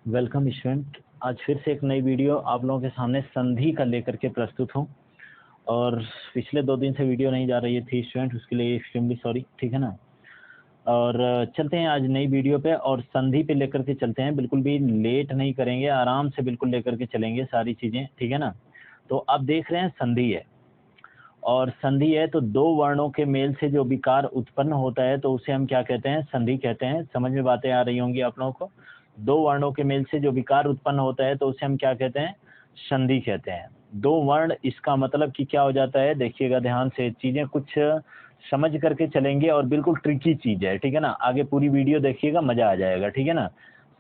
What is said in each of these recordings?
Welcome student. आज फिर से एक नई वीडियो आप लोगों के सामने संधि का लेकर के प्रस्तुत हूँ। और पिछले 2 दिन से वीडियो नहीं जा रही थी स्टूडेंट, उसके लिए एक्सट्रीमली सॉरी, ठीक है ना। और चलते हैं आज नई वीडियो पे और संधि पे लेकर के चलते हैं। बिल्कुल भी लेट नहीं करेंगे, आराम से बिल्कुल लेकर के चलेंगे सारी चीज़ें, ठीक है ना। तो आप देख रहे हैं संधि है, और संधि है तो 2 वर्णों के मेल से जो विकार उत्पन्न होता है तो उसे हम क्या कहते हैं? संधि कहते हैं। समझ में बातें आ रही होंगी आप लोगों को। 2 वर्णों के मेल से जो विकार उत्पन्न होता है तो उसे हम क्या कहते हैं? संधि कहते हैं। 2 वर्ण, इसका मतलब कि क्या हो जाता है, देखिएगा ध्यान से, चीजें कुछ समझ करके चलेंगे और बिल्कुल ट्रिकी चीज है, ठीक है ना। आगे पूरी वीडियो देखिएगा, मजा आ जाएगा, ठीक है ना।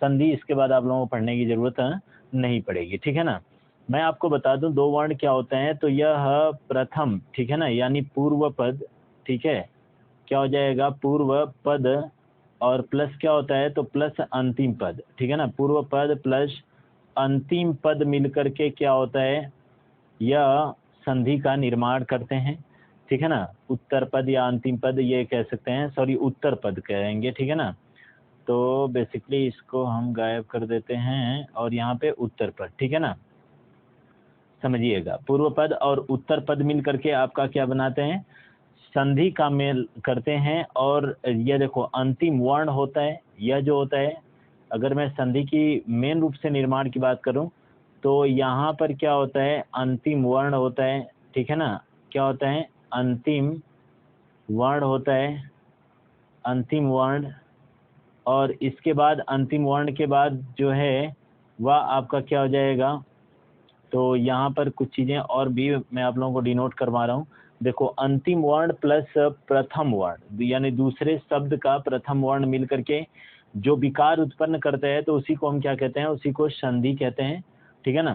संधि इसके बाद आप लोगों को पढ़ने की जरूरत नहीं पड़ेगी, ठीक है ना। मैं आपको बता दूं 2 वर्ण क्या होते हैं। तो यह प्रथम, ठीक है ना, यानी पूर्व पद, ठीक है, क्या हो जाएगा? पूर्व पद, और प्लस क्या होता है? तो प्लस अंतिम पद, ठीक है ना। पूर्व पद प्लस अंतिम पद मिलकर के क्या होता है? यह संधि का निर्माण करते हैं, ठीक है ना। उत्तर पद या अंतिम पद ये कह सकते हैं, सॉरी उत्तर पद कहेंगे, ठीक है ना। तो बेसिकली इसको हम गायब कर देते हैं और यहाँ पे उत्तर पद, ठीक है ना। समझिएगा, पूर्व पद और उत्तर पद मिल करके आपका क्या बनाते हैं? संधि का मेल करते हैं। और यह देखो अंतिम वर्ण होता है, यह जो होता है, अगर मैं संधि की मेन रूप से निर्माण की बात करूं तो यहाँ पर क्या होता है? अंतिम वर्ण होता है, ठीक है ना। क्या होता है? अंतिम वर्ण होता है, अंतिम वर्ण। और इसके बाद अंतिम वर्ण के बाद जो है वह आपका क्या हो जाएगा? तो यहाँ पर कुछ चीज़ें और भी मैं आप लोगों को डिनोट करवा रहा हूँ। देखो, अंतिम वर्ण प्लस प्रथम वर्ण, यानी दूसरे शब्द का प्रथम वर्ण मिल करके जो विकार उत्पन्न करता है तो उसी को हम क्या कहते हैं? उसी को संधि कहते हैं, ठीक है ना।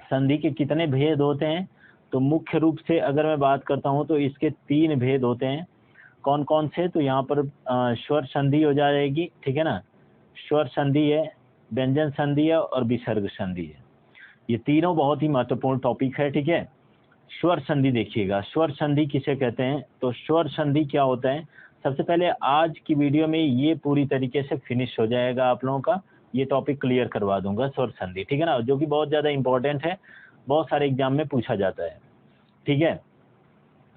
संधि के कितने भेद होते हैं? तो मुख्य रूप से अगर मैं बात करता हूँ तो इसके 3 भेद होते हैं। कौन कौन से? तो यहाँ पर स्वर संधि हो जाएगी, ठीक है ना। स्वर संधि है, व्यंजन संधि है और विसर्ग संधि है। ये तीनों बहुत ही महत्वपूर्ण टॉपिक है, ठीक है। स्वर संधि देखिएगा, स्वर संधि किसे कहते हैं? तो स्वर संधि क्या होता है? सबसे पहले आज की वीडियो में ये पूरी तरीके से फिनिश हो जाएगा, आप लोगों का ये टॉपिक क्लियर करवा दूंगा, स्वर संधि, ठीक है ना, जो कि बहुत ज़्यादा इंपॉर्टेंट है, बहुत सारे एग्जाम में पूछा जाता है, ठीक है।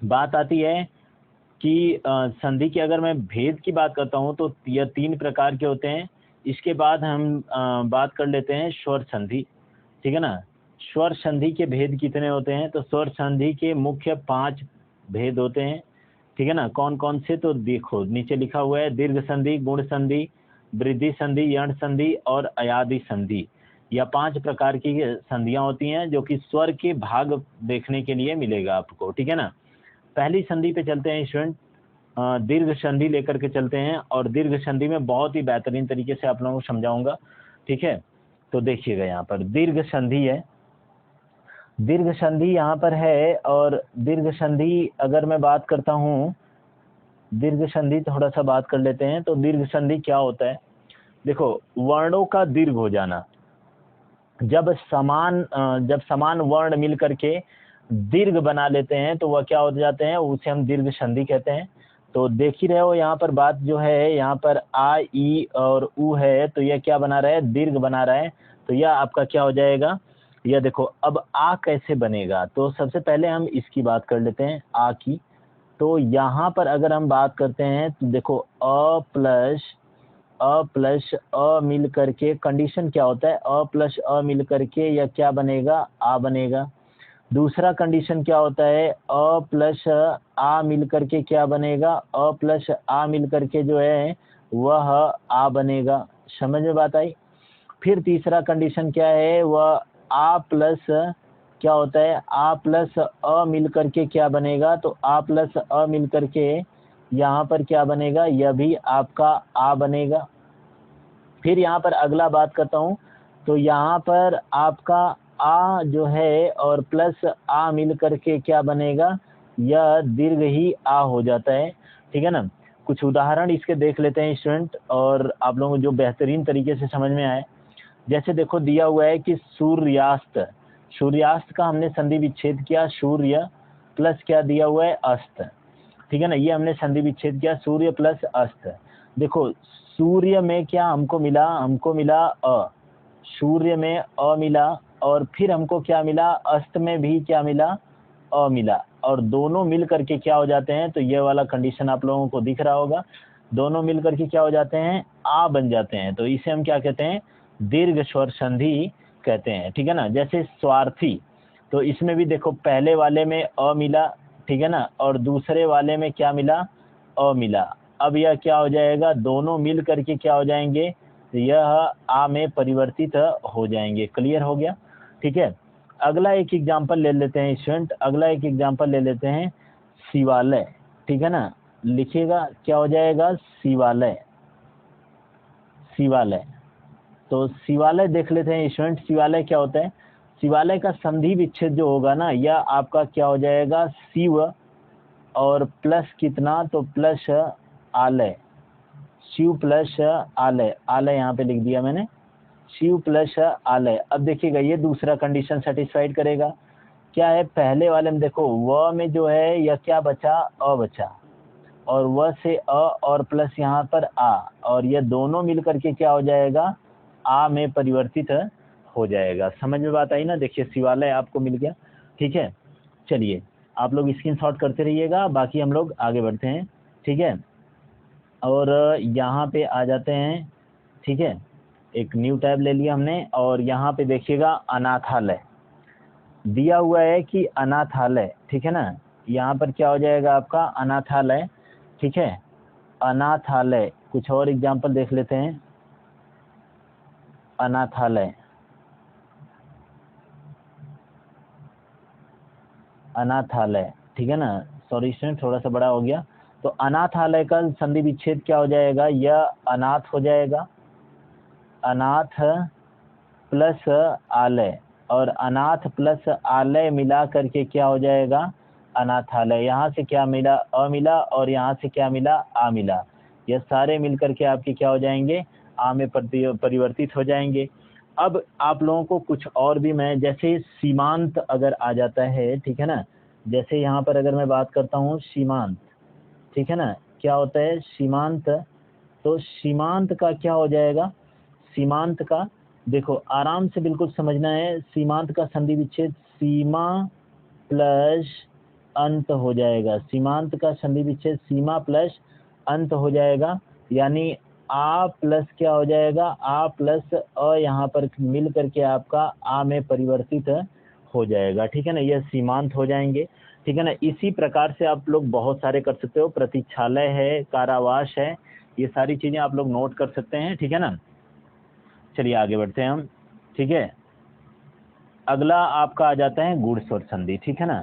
बात आती है कि संधि की अगर मैं भेद की बात करता हूँ तो यह 3 प्रकार के होते हैं। इसके बाद हम बात कर लेते हैं स्वर संधि, ठीक है ना। स्वर संधि के भेद कितने होते हैं? तो स्वर संधि के मुख्य 5 भेद होते हैं, ठीक है ना। कौन कौन से? तो देखो नीचे लिखा हुआ है, दीर्घ संधि, गुण संधि, वृद्धि संधि, यण संधि और अयादि संधि। यह 5 प्रकार की संधियां होती हैं जो कि स्वर के भाग देखने के लिए मिलेगा आपको, ठीक है ना। पहली संधि पे चलते हैं स्टूडेंट, दीर्घ संधि लेकर के चलते हैं और दीर्घ संधि में बहुत ही बेहतरीन तरीके से आप लोगों को समझाऊंगा, ठीक है। तो देखिएगा यहाँ पर दीर्घ संधि है, दीर्घ संधि यहाँ पर है। और दीर्घ संधि अगर मैं बात करता हूँ, दीर्घ संधि थोड़ा सा बात कर लेते हैं। तो दीर्घ संधि क्या होता है? देखो, वर्णों का दीर्घ हो जाना, जब समान वर्ण मिल करके दीर्घ बना लेते हैं तो वह क्या हो जाते हैं? उसे हम दीर्घ संधि कहते हैं। तो देख ही रहे हो यहाँ पर बात जो है, यहाँ पर आ, ई और उ है, तो यह क्या बना रहा है? दीर्घ बना रहा है। तो यह आपका क्या हो जाएगा? यह देखो, अब आ कैसे बनेगा? तो सबसे पहले हम इसकी बात कर लेते हैं, आ की। तो यहाँ पर अगर हम बात करते हैं तो देखो, अ प्लस अ मिल करके कंडीशन क्या होता है? अ प्लस अ मिल करके यह क्या बनेगा? आ बनेगा। दूसरा कंडीशन क्या होता है? अ प्लस आ मिल करके क्या बनेगा? अ प्लस आ मिल करके जो है वह आ बनेगा। समझ में बात आई? फिर तीसरा कंडीशन क्या है? वह आ प्लस क्या होता है? आ प्लस अ मिल करके क्या बनेगा? तो आ प्लस अ मिल करके यहाँ पर क्या बनेगा? यह भी आपका आ बनेगा। फिर यहाँ पर अगला बात करता हूँ, तो यहाँ पर आपका आ जो है और प्लस आ मिल करके क्या बनेगा? यह दीर्घ ही आ हो जाता है, ठीक है ना। कुछ उदाहरण इसके देख लेते हैं स्टूडेंट, और आप लोगों को जो बेहतरीन तरीके से समझ में आए। जैसे देखो दिया हुआ है कि सूर्यास्त, सूर्यास्त का हमने संधि विच्छेद किया, सूर्य प्लस क्या दिया हुआ है? अस्त, ठीक है ना। ये हमने संधि विच्छेद किया, सूर्य प्लस अस्त। देखो सूर्य में क्या हमको मिला? हमको मिला अ, सूर्य में अ मिला, और फिर हमको क्या मिला, अस्त में भी क्या मिला, अ मिला, और दोनों मिल करके क्या हो जाते हैं, तो ये वाला कंडीशन आप लोगों को दिख रहा होगा, दोनों मिल करके क्या हो जाते हैं, आ बन जाते हैं। तो इसे हम क्या कहते हैं, दीर्घ स्वर संधि कहते हैं, ठीक है ना। जैसे स्वार्थी, तो इसमें भी देखो पहले वाले में अ मिला, ठीक है ना, और दूसरे वाले में क्या मिला, अ मिला। अब यह क्या हो जाएगा, दोनों मिल करके क्या हो जाएंगे, यह आ में परिवर्तित हो जाएंगे। क्लियर हो गया, ठीक है। अगला एक एग्जांपल ले लेते हैं स्टूडेंट, अगला एक एग्जांपल ले लेते हैं, शिवालय, ठीक है ना। लिखिएगा क्या हो जाएगा, शिवालय, शिवालय। तो शिवालय देख लेते हैं स्टूडेंट, शिवालय क्या होता है, शिवालय का संधि विच्छेद जो होगा ना, यह आपका क्या हो जाएगा, शिव और प्लस कितना, तो प्लस आलय, शिव प्लस आलय, आलय यहाँ पे लिख दिया मैंने, शिव प्लस आलय। अब देखिएगा ये दूसरा कंडीशन सेटिस्फाइड करेगा। क्या है, पहले वाले में देखो व में जो है यह क्या बचा, अ बचा, और व से अ और प्लस यहाँ पर आ, और ये दोनों मिल करके क्या हो जाएगा, आ में परिवर्तित हो जाएगा। समझ में बात आई ना। देखिए शिवालय आपको मिल गया, ठीक है। चलिए आप लोग स्क्रीनशॉट करते रहिएगा, बाकी हम लोग आगे बढ़ते हैं, ठीक है। और यहाँ पे आ जाते हैं, ठीक है, एक न्यू टैब ले लिया हमने, और यहाँ पे देखिएगा अनाथालय दिया हुआ है कि अनाथालय, ठीक है ना। यहाँ पर क्या हो जाएगा आपका, अनाथालय, ठीक है, अनाथालय। कुछ और एग्जांपल देख लेते हैं, अनाथालय, अनाथालय, ठीक है ना। सॉरी स्टूडेंट थोड़ा सा बड़ा हो गया। तो अनाथालय का संधि विच्छेद क्या हो जाएगा, यह अनाथ हो जाएगा, अनाथ प्लस आलय, और अनाथ प्लस आलय मिला करके क्या हो जाएगा, अनाथालय। यहाँ से क्या मिला, अ मिला, और यहाँ से क्या मिला, आ मिला। यह सारे मिल करके आपके क्या हो जाएंगे, आ में परिवर्तित हो जाएंगे। अब आप लोगों को कुछ और भी मैं, जैसे सीमांत अगर आ जाता है, ठीक है ना, जैसे यहाँ पर अगर मैं बात करता हूँ सीमांत, ठीक है ना, क्या होता है सीमांत, तो सीमांत का क्या हो जाएगा, सीमांत का देखो आराम से बिल्कुल समझना है, सीमांत का संधि विच्छेद सीमा प्लस अंत हो जाएगा, सीमांत का संधि विच्छेद सीमा प्लस अंत हो जाएगा, यानी आ प्लस क्या हो जाएगा, आ प्लस अ यहाँ पर मिल करके आपका आ में परिवर्तित हो जाएगा, ठीक है ना, यह सीमांत हो जाएंगे, ठीक है ना। इसी प्रकार से आप लोग बहुत सारे कर सकते हो, प्रतीक्षालय है, कारावास है, ये सारी चीजें आप लोग नोट कर सकते हैं, ठीक है ना। चलिए आगे बढ़ते हैं हम, ठीक है। अगला आपका आ जाता है गुण स्वर संधि, ठीक है ना,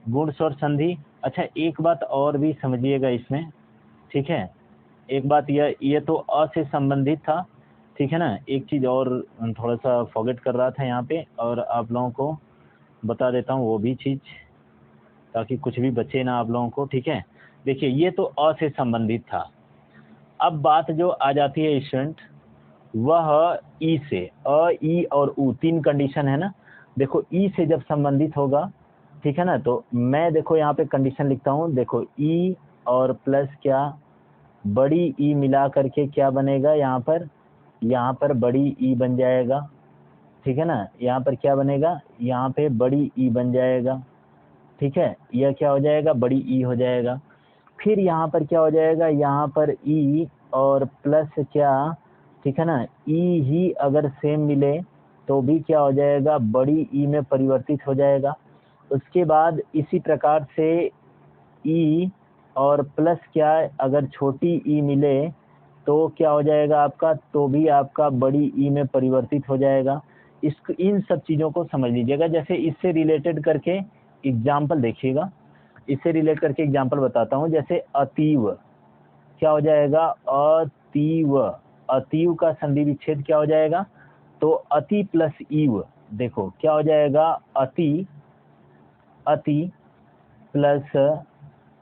गुण स्वर संधि। अच्छा एक बात और भी समझिएगा इसमें, ठीक है, एक बात ये तो अ से संबंधित था, ठीक है ना। एक चीज़ और थोड़ा सा फॉरगेट कर रहा था यहाँ पे, और आप लोगों को बता देता हूँ वो भी चीज़, ताकि कुछ भी बचे ना आप लोगों को, ठीक है। देखिए ये तो अ से संबंधित था। अब बात जो आ जाती है स्टूडेंट, वह ई से, अ ई और उ तीन कंडीशन है ना। देखो ई से जब संबंधित होगा, ठीक है ना, तो मैं देखो यहाँ पे कंडीशन लिखता हूँ, देखो ई और प्लस क्या, बड़ी ई मिला करके क्या बनेगा, यहाँ पर बड़ी ई बन जाएगा, ठीक है ना। यहाँ पर क्या बनेगा, यहाँ पे बड़ी ई बन जाएगा, ठीक है, यह क्या हो जाएगा, बड़ी ई हो जाएगा। फिर यहाँ पर क्या हो जाएगा, यहाँ पर ई और प्लस क्या, ठीक है ना, ई ही अगर सेम मिले तो भी क्या हो जाएगा, बड़ी ई में परिवर्तित हो जाएगा। उसके बाद इसी प्रकार से ई और प्लस क्या, अगर छोटी ई मिले तो क्या हो जाएगा आपका, तो भी आपका बड़ी ई में परिवर्तित हो जाएगा। इन सब चीज़ों को समझ लीजिएगा। जैसे इससे रिलेटेड करके एग्जाम्पल देखिएगा, इससे रिलेट करके एग्जाम्पल बताता हूँ। जैसे अतीव, क्या हो जाएगा, अतीव, अतीव का संधि विच्छेद क्या हो जाएगा, तो अति प्लस ईव, देखो क्या हो जाएगा, अति, अति प्लस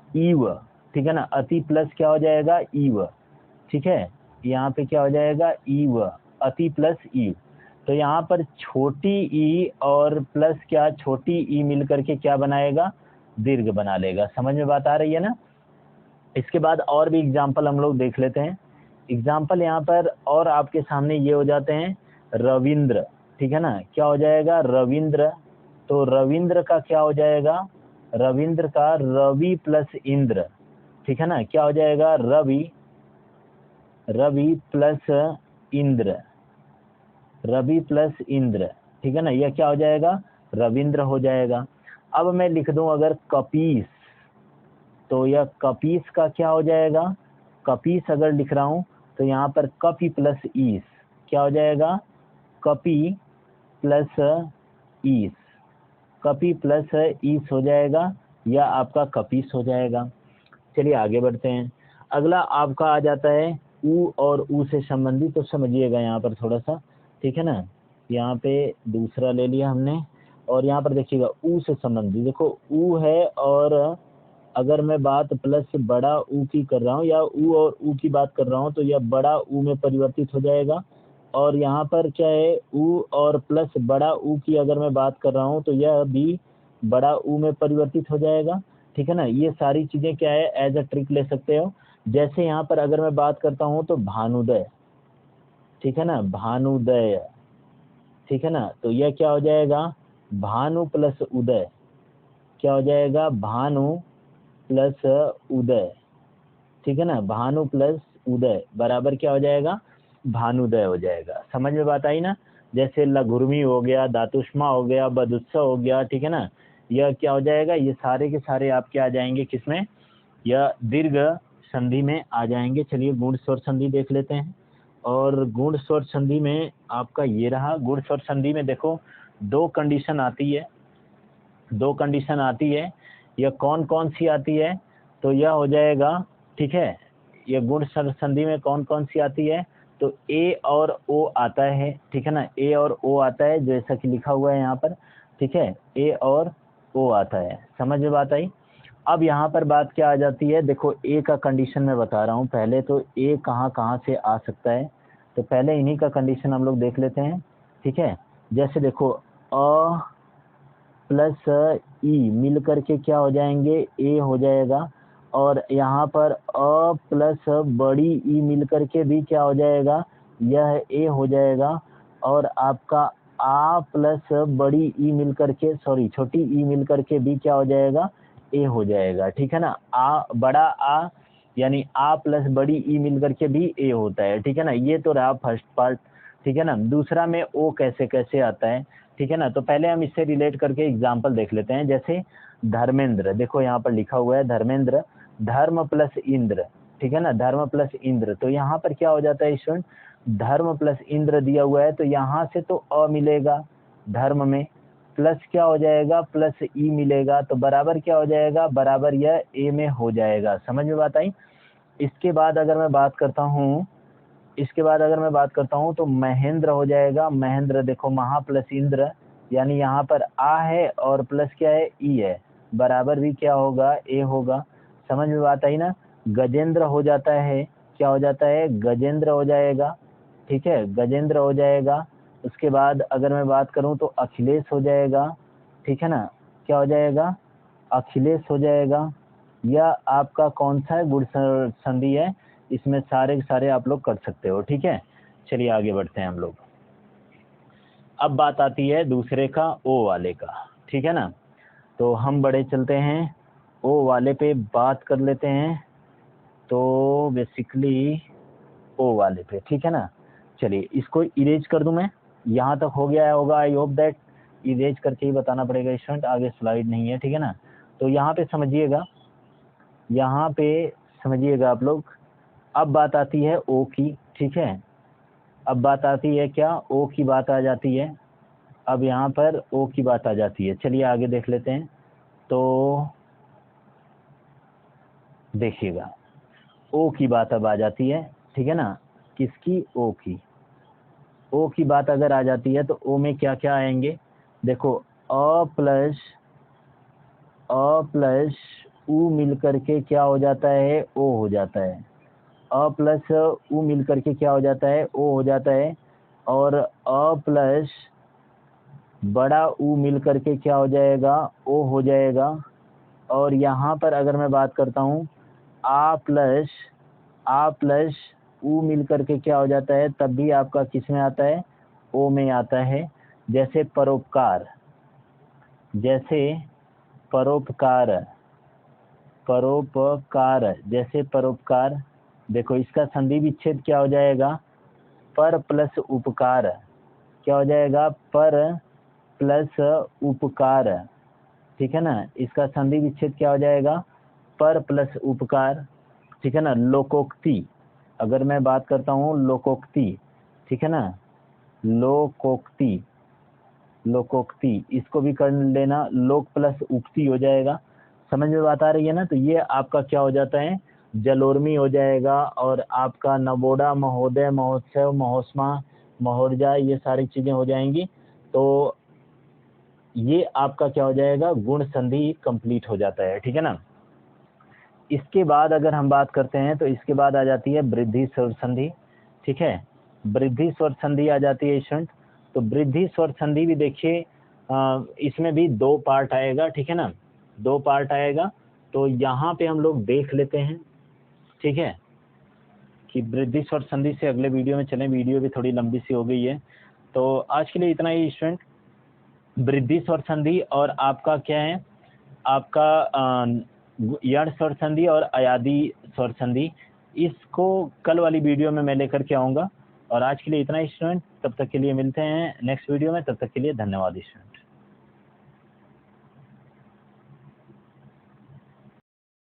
ईव, ठीक है ना, अति प्लस क्या हो जाएगा, ईव, ठीक है, यहाँ पे क्या हो जाएगा, ईव, अति प्लस ईव। तो यहाँ पर छोटी ई और प्लस क्या, छोटी ई मिल करके क्या बनाएगा, दीर्घ बना लेगा। समझ में बात आ रही है ना। इसके बाद और भी एग्जाम्पल हम लोग देख लेते हैं। एग्जाम्पल यहाँ पर और आपके सामने ये हो जाते हैं, रविंद्र, ठीक है ना, क्या हो जाएगा रविंद्र। तो रविंद्र का क्या हो जाएगा, रविंद्र का रवि प्लस इंद्र, ठीक है ना, क्या हो जाएगा रवि, रवि प्लस इंद्र, रवि प्लस इंद्र, ठीक है ना, यह क्या हो जाएगा रविंद्र हो जाएगा। अब मैं लिख दूं अगर कपीस, तो यह कपीस का क्या हो जाएगा, कपीस अगर लिख रहा हूं तो यहाँ पर कपी प्लस ईस, क्या हो जाएगा कपी प्लस ईस, कपी प्लस ईस हो जाएगा, या आपका कपीस हो जाएगा। चलिए आगे बढ़ते हैं। अगला आपका आ जाता है ऊ और ऊ से संबंधित, तो समझिएगा यहाँ पर थोड़ा सा, ठीक है ना, यहाँ पे दूसरा ले लिया हमने, और यहाँ पर देखिएगा ऊ से संबंधित, देखो ऊ है, और अगर मैं बात प्लस बड़ा ऊ की कर रहा हूँ या ऊ और ऊ की बात कर रहा हूँ, तो यह बड़ा ऊ में परिवर्तित हो जाएगा। और यहाँ पर क्या है ऊ और प्लस बड़ा ऊ की अगर मैं बात कर रहा हूँ तो यह भी बड़ा ऊ में परिवर्तित हो जाएगा, ठीक है ना। ये सारी चीजें क्या है एज अ ट्रिक ले सकते हो। जैसे यहाँ पर अगर मैं बात करता हूँ तो भानुदय, ठीक है ना, भानुदय, ठीक है ना, तो यह क्या हो जाएगा भानु प्लस उदय, क्या हो जाएगा भानु प्लस उदय, ठीक है ना, भानु प्लस उदय बराबर क्या हो जाएगा भानुदय हो जाएगा। समझ में बात आई ना। जैसे लघुर्मी हो गया, धातुष्मा हो गया, बदुत्सव हो गया, ठीक है ना, यह क्या हो जाएगा, ये सारे के सारे आपके आ जाएंगे किसमें, यह दीर्घ संधि में आ जाएंगे। चलिए गुण स्वर संधि देख लेते हैं। और गुण स्वर संधि में आपका ये रहा, गुण स्वर संधि में देखो दो कंडीशन आती है, दो कंडीशन आती है, यह कौन कौन सी आती है, तो यह हो जाएगा, ठीक है, यह गुण स्वर संधि में कौन कौन सी आती है, तो ए और ओ आता है, ठीक है ना, ए और ओ आता है जैसा कि लिखा हुआ है यहाँ पर, ठीक है, ए और ओ आता है। समझ में बात आई। अब यहाँ पर बात क्या आ जाती है, देखो ए का कंडीशन मैं बता रहा हूँ पहले, तो ए कहाँ कहाँ से आ सकता है, तो पहले इन्हीं का कंडीशन हम लोग देख लेते हैं, ठीक है। जैसे देखो अ प्लस ई मिल करके क्या हो जाएंगे ए हो जाएगा, और यहाँ पर अ प्लस बड़ी ई मिल करके भी क्या हो जाएगा यह ए हो जाएगा, और आपका आ प्लस बड़ी ई मिल करके सॉरी छोटी ई मिल करके भी क्या हो जाएगा ए हो जाएगा, ठीक है ना। आ बड़ा आ यानी आ प्लस बड़ी ई मिल करके भी ए होता है, ठीक है ना। ये तो रहा फर्स्ट पार्ट, ठीक है ना। दूसरा में ओ कैसे कैसे आता है, ठीक है ना, तो पहले हम इससे रिलेट करके एग्जाम्पल देख लेते हैं। जैसे धर्मेंद्र, देखो यहाँ पर लिखा हुआ है धर्मेंद्र, धर्म प्लस इंद्र, ठीक है ना, धर्म प्लस इंद्र, तो यहाँ पर क्या हो जाता है स्टूडेंट, धर्म प्लस इंद्र दिया हुआ है तो यहाँ से तो अ मिलेगा धर्म में, प्लस क्या हो जाएगा प्लस ई मिलेगा, तो बराबर क्या हो जाएगा बराबर यह ए में हो जाएगा। समझ में बात आई। इसके बाद अगर मैं बात करता हूँ, इसके बाद अगर मैं बात करता हूँ तो महेंद्र हो जाएगा, महेंद्र देखो महा प्लस इंद्र, यानी यहाँ पर आ है और प्लस क्या है ई है, बराबर भी क्या होगा ए होगा। समझ में बात आई ना। गजेंद्र हो जाता है, क्या हो जाता है गजेंद्र हो जाएगा, ठीक है, गजेंद्र हो जाएगा। उसके बाद अगर मैं बात करूँ तो अखिलेश हो जाएगा, ठीक है ना, क्या हो जाएगा अखिलेश हो जाएगा। यह आपका कौन सा है गुण संधि है, इसमें सारे के सारे आप लोग कर सकते हो, ठीक है। चलिए आगे बढ़ते हैं हम लोग। अब बात आती है दूसरे का ओ वाले का, ठीक है ना, तो हम बड़े चलते हैं ओ वाले पे बात कर लेते हैं, तो बेसिकली ओ वाले पे, ठीक है ना। चलिए इसको इरेज कर दूं मैं, यहाँ तक हो गया होगा, आई होप दैट इरेज करके ही बताना पड़ेगा स्टूडेंट, आगे स्लाइड नहीं है, ठीक है ना। तो यहाँ पे समझिएगा, यहाँ पे समझिएगा आप लोग। अब बात आती है ओ की, ठीक है, अब बात आती है क्या ओ की बात आ जाती है, अब यहाँ पर ओ की बात आ जाती है। चलिए आगे देख लेते हैं। तो देखिएगा ओ की बात अब आ जाती है, ठीक है ना, किसकी ओ की, ओ की बात अगर आ जाती है तो ओ में क्या क्या आएंगे, देखो अ प्लस ऊ मिल करके क्या हो जाता है ओ हो जाता है, अ प्लस ऊ मिल करके क्या हो जाता है ओ हो जाता है, और अ प्लस बड़ा ऊ मिल करके क्या हो जाएगा ओ हो जाएगा। और यहाँ पर अगर मैं बात करता हूँ आ प्लस ऊ मिल करके क्या हो जाता है, तब भी आपका किस में आता है ओ में आता है, जैसे परोपकार, जैसे परोपकार, परोपकार, जैसे परोपकार। देखो इसका संधि विच्छेद क्या हो जाएगा, पर प्लस उपकार, क्या हो जाएगा, पर प्लस उपकार, ठीक है ना। इसका संधि विच्छेद क्या हो जाएगा, पर प्लस उपकार, ठीक है ना। लोकोक्ति, अगर मैं बात करता हूँ लोकोक्ति, ठीक है ना, लोकोक्ति, लोकोक्ति, इसको भी कर लेना, लोक प्लस उक्ति हो जाएगा। समझ में बात आ रही है ना। तो ये आपका क्या हो जाता है, जलोर्मी हो जाएगा, और आपका नवोड़ा, महोदय, महोत्सव, महोत्समा, महोर्जा, ये सारी चीजें हो जाएंगी। तो ये आपका क्या हो जाएगा, गुण संधि कंप्लीट हो जाता है, ठीक है ना। इसके बाद अगर हम बात करते हैं तो इसके बाद आ जाती है वृद्धि स्वर संधि, ठीक है। वृद्धि स्वर संधि आ जाती है स्टूडेंट। तो वृद्धि स्वर संधि भी देखिए, इसमें भी 2 पार्ट आएगा, ठीक है ना, 2 पार्ट आएगा। तो यहाँ पे हम लोग देख लेते हैं, ठीक है, कि वृद्धि स्वर संधि से अगले वीडियो में चलें। वीडियो भी थोड़ी लंबी सी हो गई है, तो आज के लिए इतना ही स्टूडेंट। वृद्धि स्वर संधि और आपका क्या है, आपका यण स्वर संधि और अयादी स्वर संधि, इसको कल वाली वीडियो में मैं लेकर के आऊँगा। और आज के लिए इतना ही स्टूडेंट, तब तक के लिए मिलते हैं नेक्स्ट वीडियो में। तब तक के लिए धन्यवाद स्टूडेंट।